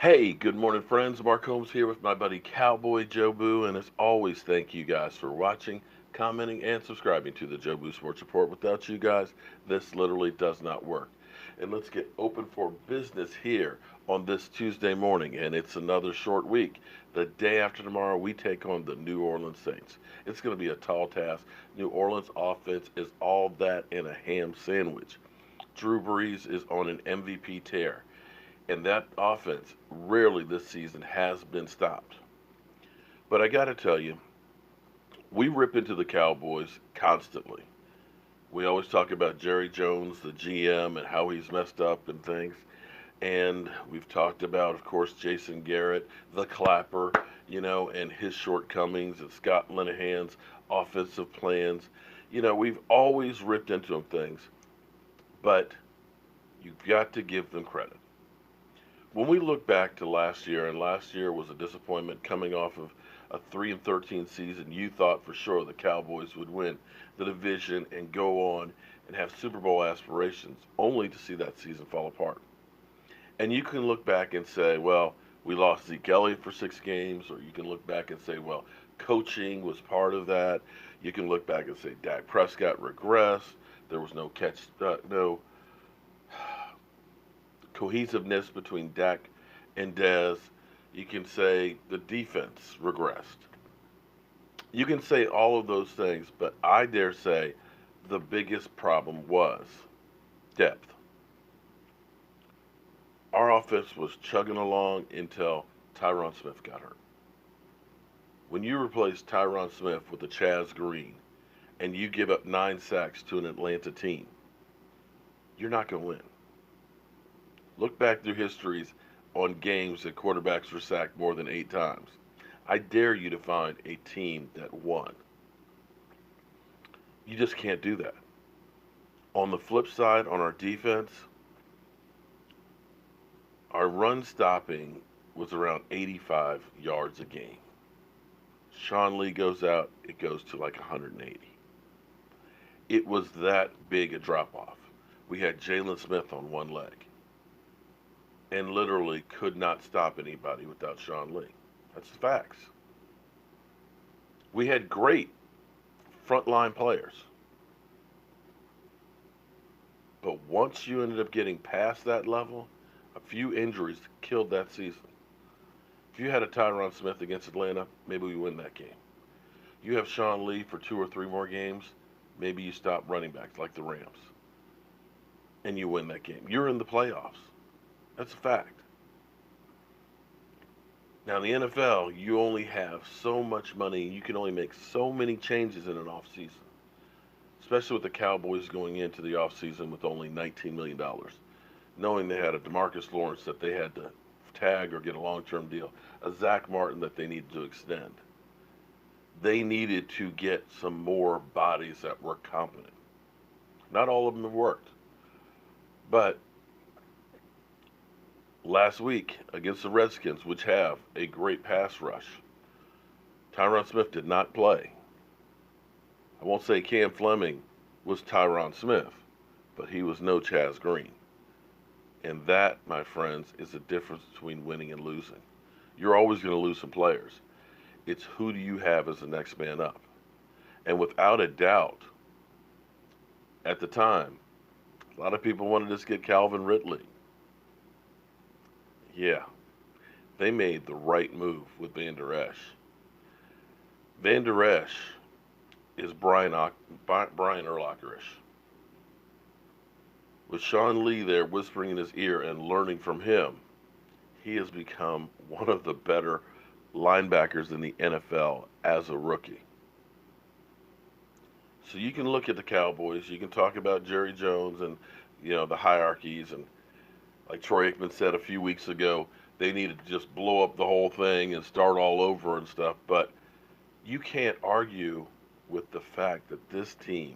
Hey, good morning, friends. Mark Holmes here with my buddy Cowboy Joe Boo, and as always, thank you guys for watching, commenting, and subscribing to the Joe Boo Sports Report. Without you guys, this literally does not work. And let's get open for business here on this Tuesday morning, and it's another short week. The day after tomorrow, we take on the New Orleans Saints. It's going to be a tall task. New Orleans offense is all that in a ham sandwich. Drew Brees is on an MVP tear. And that offense rarely this season has been stopped. But I got to tell you, we rip into the Cowboys constantly. We always talk about Jerry Jones, the GM, and how he's messed up and things. And we've talked about, of course, Jason Garrett, the clapper, and his shortcomings, and Scott Linehan's offensive plans. We've always ripped into them things, but you've got to give them credit. When we look back to last year, and last year was a disappointment coming off of a 3-13 season, you thought for sure the Cowboys would win the division and go on and have Super Bowl aspirations, only to see that season fall apart. And you can look back and say, well, we lost Zeke Elliott for 6 games, or you can look back and say, well, coaching was part of that. You can look back and say Dak Prescott regressed. There was no cohesiveness between Dak and Dez. You can say the defense regressed. You can say all of those things, but I dare say the biggest problem was depth. Our offense was chugging along until Tyron Smith got hurt. When you replace Tyron Smith with a Chaz Green and you give up 9 sacks to an Atlanta team, you're not going to win. Look back through histories on games that quarterbacks were sacked more than 8 times. I dare you to find a team that won. You just can't do that. On the flip side, on our defense, our run stopping was around 85 yards a game. Sean Lee goes out, it goes to like 180. It was that big a drop off. We had Jalen Smith on one leg and literally could not stop anybody without Sean Lee. That's the facts. We had great frontline players. But once you ended up getting past that level, a few injuries killed that season. If you had a Tyron Smith against Atlanta, maybe we win that game. You have Sean Lee for 2 or 3 more games, maybe you stop running backs like the Rams, and you win that game. You're in the playoffs. That's a fact. Now, in the NFL, you only have so much money. You can only make so many changes in an offseason, especially with the Cowboys going into the offseason with only $19 million, knowing they had a DeMarcus Lawrence that they had to tag or get a long-term deal, a Zach Martin that they needed to extend. They needed to get some more bodies that were competent. Not all of them have worked, but last week against the Redskins, which have a great pass rush, Tyron Smith did not play. I won't say Cam Fleming was Tyron Smith, but he was no Chaz Green. And that, my friends, is the difference between winning and losing. You're always going to lose some players. It's who do you have as the next man up? And without a doubt, at the time, a lot of people wanted us to get Calvin Ridley. Yeah, they made the right move with Van Der Esch. Van Der Esch is Brian Urlacher-ish. With Sean Lee there whispering in his ear and learning from him, he has become one of the better linebackers in the NFL as a rookie. So you can look at the Cowboys, you can talk about Jerry Jones and the hierarchies, and like Troy Aikman said a few weeks ago, they needed to just blow up the whole thing and start all over and stuff. But you can't argue with the fact that this team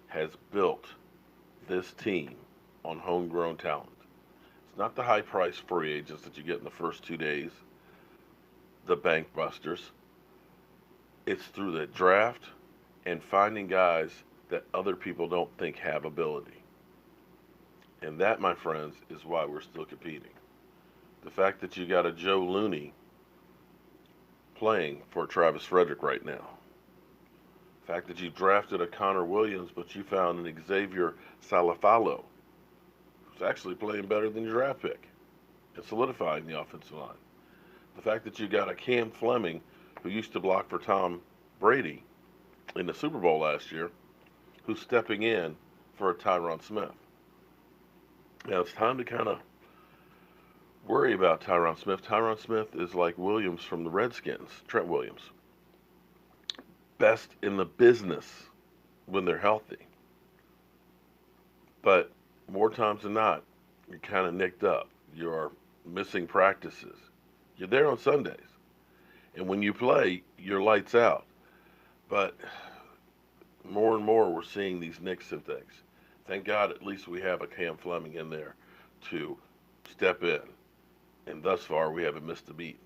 has built this team on homegrown talent. It's not the high-priced free agents that you get in the first 2 days, the bank busters. It's through the draft and finding guys that other people don't think have ability. And that, my friends, is why we're still competing. The fact that you got a Joe Looney playing for Travis Frederick right now. The fact that you drafted a Connor Williams, but you found an Xavier Salafalo, who's actually playing better than your draft pick and solidifying the offensive line. The fact that you got a Cam Fleming, who used to block for Tom Brady in the Super Bowl last year, who's stepping in for a Tyron Smith. Now it's time to kind of worry about Tyron Smith. Tyron Smith is like Williams from the Redskins, Trent Williams. Best in the business when they're healthy. But more times than not, you're kind of nicked up. You're missing practices. You're there on Sundays. And when you play, you're lights out. But more and more we're seeing these nicks of things. Thank God at least we have a Cam Fleming in there to step in. And thus far we haven't missed a beat.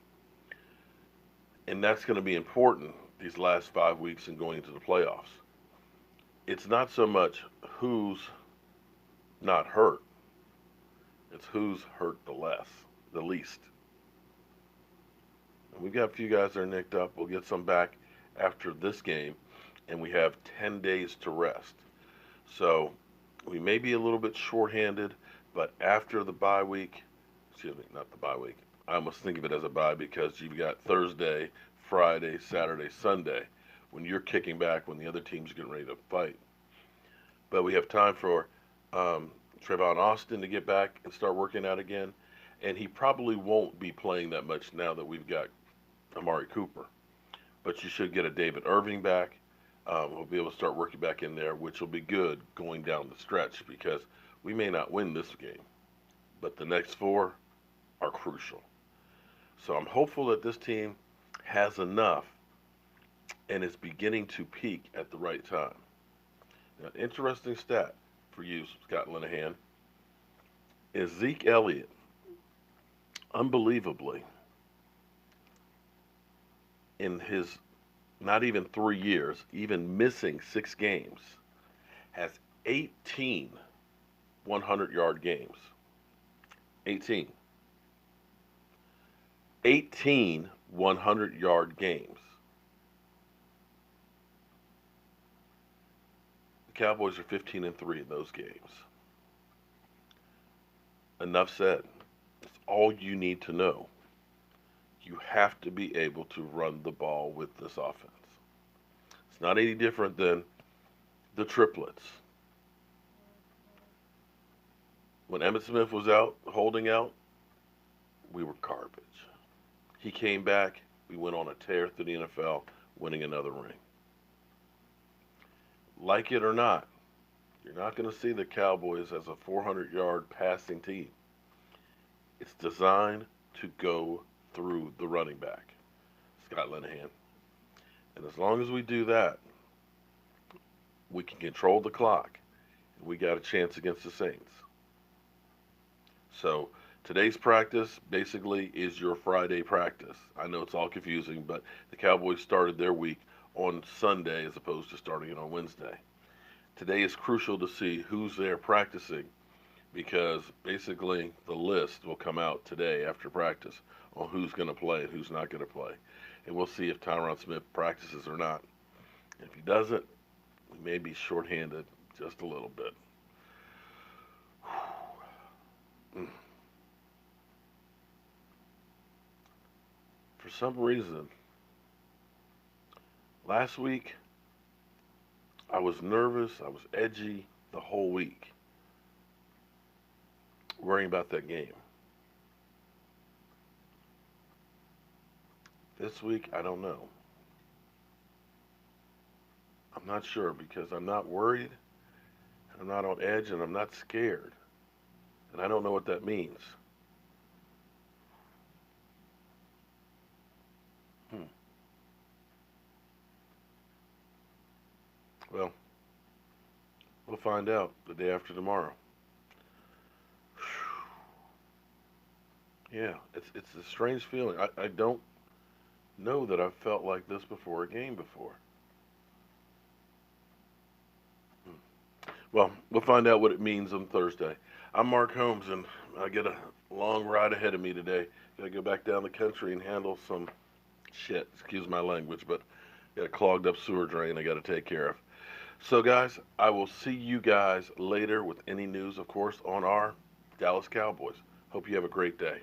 And that's going to be important these last 5 weeks and going into the playoffs. It's not so much who's not hurt. It's who's hurt the least. And we've got a few guys that are nicked up. We'll get some back after this game, and we have 10 days to rest. So we may be a little bit shorthanded, but after the bye week, not the bye week, I almost think of it as a bye because you've got Thursday, Friday, Saturday, Sunday, when you're kicking back when the other team's getting ready to fight. But we have time for Trayvon Austin to get back and start working out again, and he probably won't be playing that much now that we've got Amari Cooper. But you should get a David Irving back. We'll be able to start working back in there, which will be good going down the stretch because we may not win this game, but the next 4 are crucial. So I'm hopeful that this team has enough and is beginning to peak at the right time. Now, interesting stat for you, Scott Linehan. Ezekiel Elliott, unbelievably, in his not even 3 years, even missing 6 games, has 18 100-yard games. 18 100-yard games. The Cowboys are 15-3 in those games. Enough said. That's all you need to know. You have to be able to run the ball with this offense. It's not any different than the triplets. When Emmitt Smith was out, holding out, we were garbage. He came back, we went on a tear through the NFL, winning another ring. Like it or not, you're not going to see the Cowboys as a 400-yard passing team. It's designed to go through the running back, Scott Linehan. And as long as we do that, we can control the clock, and we got a chance against the Saints. So today's practice basically is your Friday practice. I know it's all confusing, but the Cowboys started their week on Sunday as opposed to starting it on Wednesday. Today is crucial to see who's there practicing because basically the list will come out today after practice on who's going to play and who's not going to play. And we'll see if Tyron Smith practices or not. If he doesn't, we may be shorthanded just a little bit. For some reason, last week, I was nervous, I was edgy the whole week, worrying about that game. This week, I don't know. I'm not sure because I'm not worried, and I'm not on edge, and I'm not scared. And I don't know what that means. Well, we'll find out the day after tomorrow. Yeah, it's a strange feeling. I don't know that I've felt like this before a game before. Well, we'll find out what it means on Thursday. I'm Mark Holmes, and I get a long ride ahead of me today. Gotta go back down the country and handle some shit. Excuse my language, but got a clogged up sewer drain I gotta take care of. So, guys, I will see you guys later with any news, of course, on our Dallas Cowboys. Hope you have a great day.